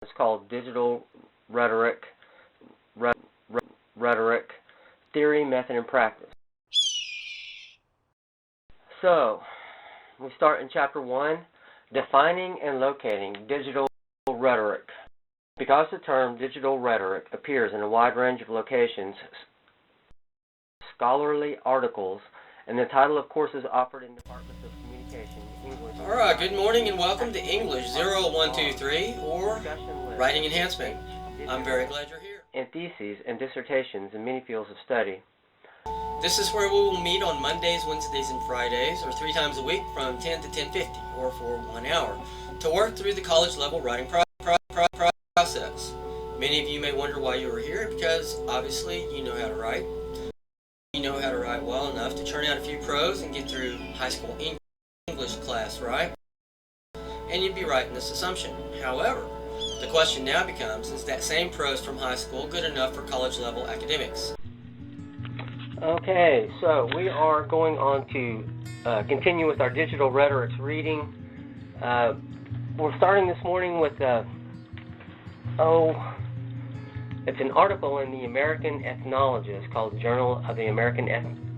It's called Digital Rhetoric, Rhetoric, Theory, Method, and Practice. So, we start in Chapter 1, Defining and Locating Digital Rhetoric. Because the term digital rhetoric appears in a wide range of locations, scholarly articles, and the title of courses offered in departments of communication, English. Alright, good morning and welcome to English 0123, or Writing Enhancement. I'm very glad you're here. And theses and dissertations in many fields of study. This is where we will meet on Mondays, Wednesdays, and Fridays, or 3 times a week from 10 to 10:50, or for 1 hour, to work through the college-level writing process. Many of you may wonder why you are here, because obviously you know how to write. You know how to write well enough to churn out a few prose and get through high school English class, right? And you'd be right in this assumption. However, the question now becomes, is that same prose from high school good enough for college-level academics? Okay, so we are going on to continue with our digital rhetorics reading. We're starting this morning with it's an article in the American Ethnologist called Journal of the American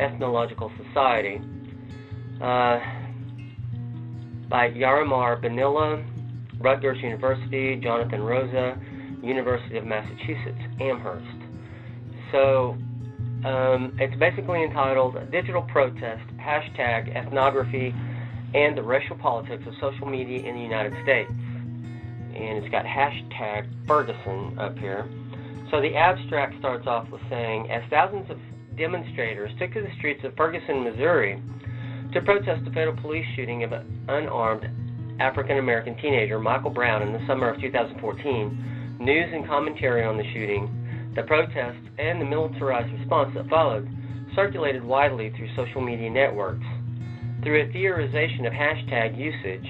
Ethnological Society by Yarimar, Bonilla, Rutgers University, Jonathan Rosa, University of Massachusetts, Amherst. So it's basically entitled Digital Protest, # Ethnography, and the Racial Politics of Social Media in the United States. And it's got # Ferguson up here. So the abstract starts off with saying, as thousands of demonstrators took to the streets of Ferguson, Missouri to protest the fatal police shooting of an unarmed African-American teenager, Michael Brown, in the summer of 2014, news and commentary on the shooting, the protests, and the militarized response that followed circulated widely through social media networks. Through a theorization of hashtag usage,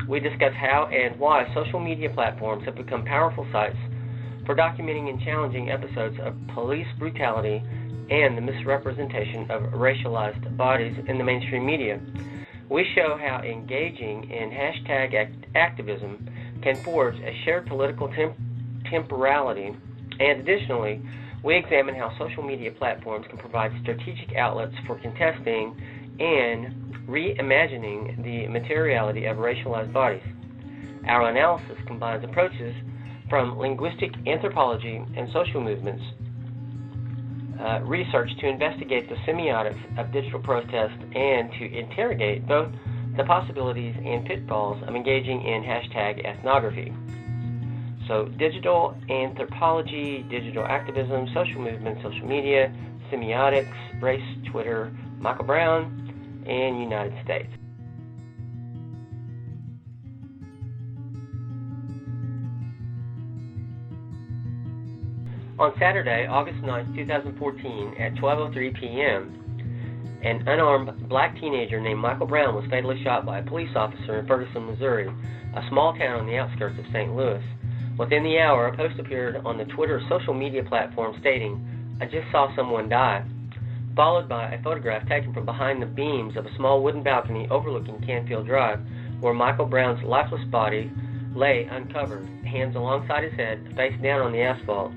we discuss how and why social media platforms have become powerful sites for documenting and challenging episodes of police brutality and the misrepresentation of racialized bodies in the mainstream media. We show how engaging in hashtag activism can forge a shared political temporality, and additionally, we examine how social media platforms can provide strategic outlets for contesting and reimagining the materiality of racialized bodies. Our analysis combines approaches from linguistic anthropology and social movements research to investigate the semiotics of digital protest and to interrogate both the possibilities and pitfalls of engaging in hashtag ethnography. So digital anthropology, digital activism, social movement, social media, semiotics, race, Twitter, Michael Brown, and United States. On Saturday, August 9, 2014, at 12:03 p.m., an unarmed black teenager named Michael Brown was fatally shot by a police officer in Ferguson, Missouri, a small town on the outskirts of St. Louis. Within the hour, a post appeared on the Twitter social media platform stating, "I just saw someone die," followed by a photograph taken from behind the beams of a small wooden balcony overlooking Canfield Drive, where Michael Brown's lifeless body lay uncovered, hands alongside his head, face down on the asphalt.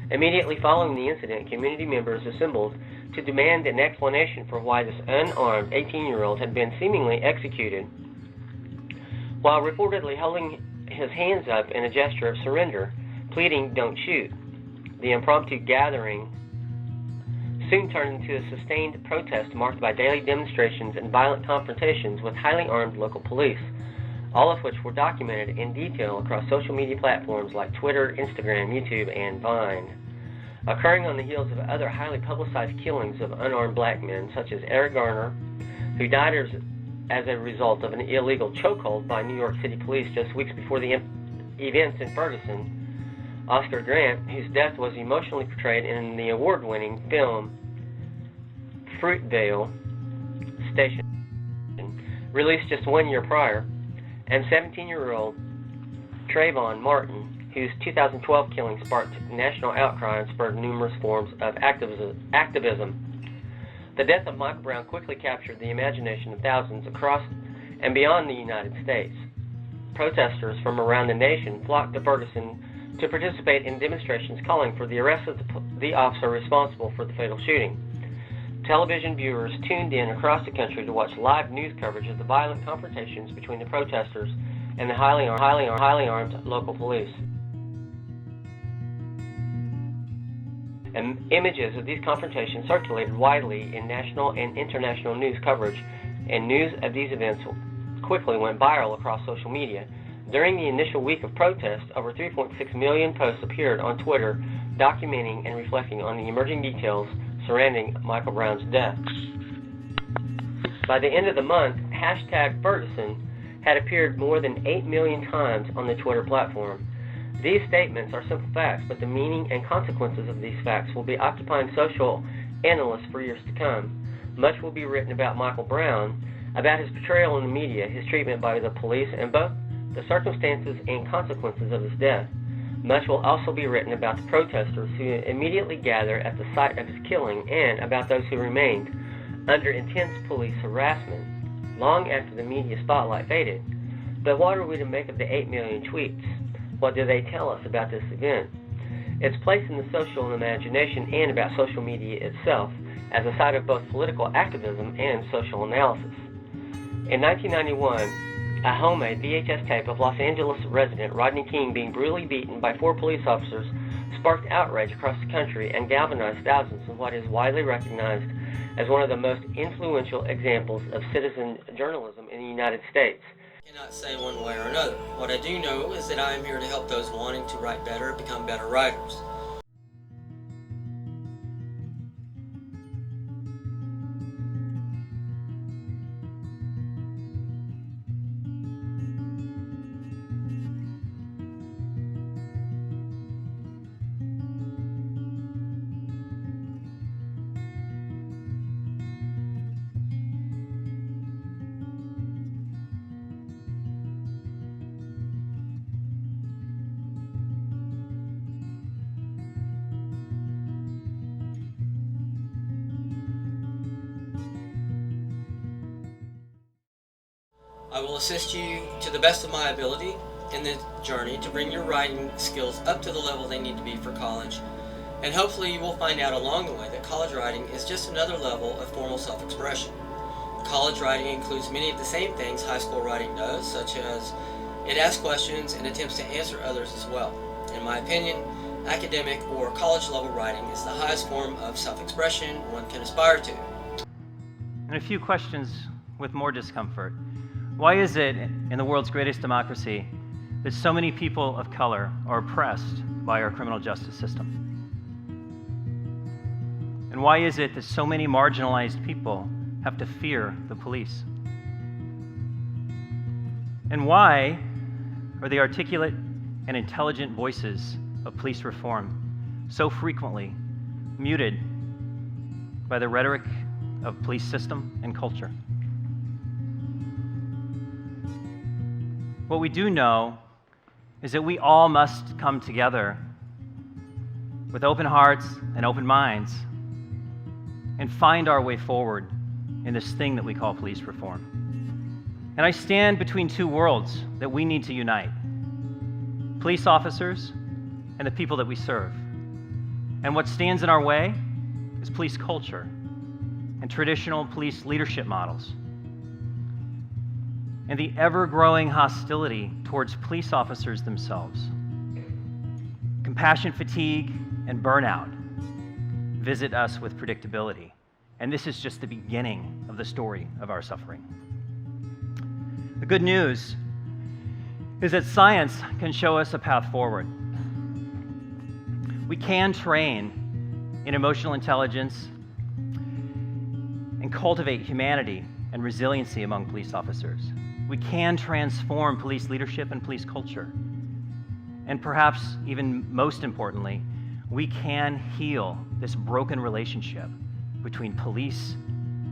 Immediately following the incident, community members assembled to demand an explanation for why this unarmed 18-year-old had been seemingly executed while reportedly holding his hands up in a gesture of surrender, pleading, "Don't shoot." The impromptu gathering soon turned into a sustained protest marked by daily demonstrations and violent confrontations with highly armed local police, all of which were documented in detail across social media platforms like Twitter, Instagram, YouTube, and Vine. Occurring on the heels of other highly publicized killings of unarmed black men, such as Eric Garner, who died as a result of an illegal chokehold by New York City police just weeks before the events in Ferguson, Oscar Grant, whose death was emotionally portrayed in the award-winning film Fruitvale Station, released just 1 year prior, and 17-year-old Trayvon Martin, whose 2012 killing sparked national outcry and spurred numerous forms of activism. The death of Michael Brown quickly captured the imagination of thousands across and beyond the United States. protesters from around the nation flocked to Ferguson to participate in demonstrations calling for the arrest of the officer responsible for the fatal shooting. Television viewers tuned in across the country to watch live news coverage of the violent confrontations between the protesters and the highly armed local police. And images of these confrontations circulated widely in national and international news coverage, and news of these events quickly went viral across social media. During the initial week of protest, over 3.6 million posts appeared on Twitter documenting and reflecting on the emerging details surrounding Michael Brown's death. By the end of the month, #Ferguson had appeared more than 8 million times on the Twitter platform. These statements are simple facts, but the meaning and consequences of these facts will be occupying social analysts for years to come. Much will be written about Michael Brown, about his portrayal in the media, his treatment by the police, and both the circumstances and consequences of his death. Much will also be written about the protesters who immediately gathered at the site of his killing, and about those who remained under intense police harassment long after the media spotlight faded. But what are we to make of the 8 million tweets? What do they tell us about this event? Its place in the social imagination, and about social media itself as a site of both political activism and social analysis. In 1991, a homemade VHS tape of Los Angeles resident Rodney King being brutally beaten by 4 police officers sparked outrage across the country and galvanized thousands in what is widely recognized as one of the most influential examples of citizen journalism in the United States. I cannot say one way or another. What I do know is that I am here to help those wanting to write better become better writers. I will assist you to the best of my ability in this journey to bring your writing skills up to the level they need to be for college, and hopefully you will find out along the way that college writing is just another level of formal self-expression. College writing includes many of the same things high school writing does, such as it asks questions and attempts to answer others as well. In my opinion, academic or college level writing is the highest form of self-expression one can aspire to. And a few questions with more discomfort. Why is it in the world's greatest democracy that so many people of color are oppressed by our criminal justice system? And why is it that so many marginalized people have to fear the police? And why are the articulate and intelligent voices of police reform so frequently muted by the rhetoric of police system and culture? What we do know is that we all must come together with open hearts and open minds and find our way forward in this thing that we call police reform. And I stand between two worlds that we need to unite: police officers and the people that we serve. And what stands in our way is police culture and traditional police leadership models, and the ever-growing hostility towards police officers themselves. Compassion fatigue and burnout visit us with predictability, and this is just the beginning of the story of our suffering. The good news is that science can show us a path forward. We can train in emotional intelligence and cultivate humanity and resiliency among police officers. We can transform police leadership and police culture. And perhaps even most importantly, we can heal this broken relationship between police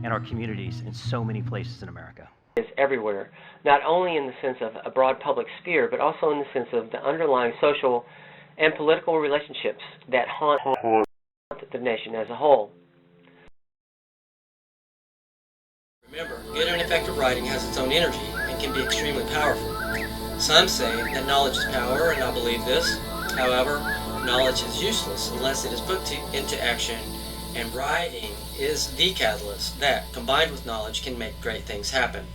and our communities in so many places in America. Is everywhere, not only in the sense of a broad public sphere, but also in the sense of the underlying social and political relationships that haunt the nation as a whole. Remember, good and effective writing has its own energy and can be extremely powerful. Some say that knowledge is power, and I believe this. However, knowledge is useless unless it is put into action, and writing is the catalyst that, combined with knowledge, can make great things happen.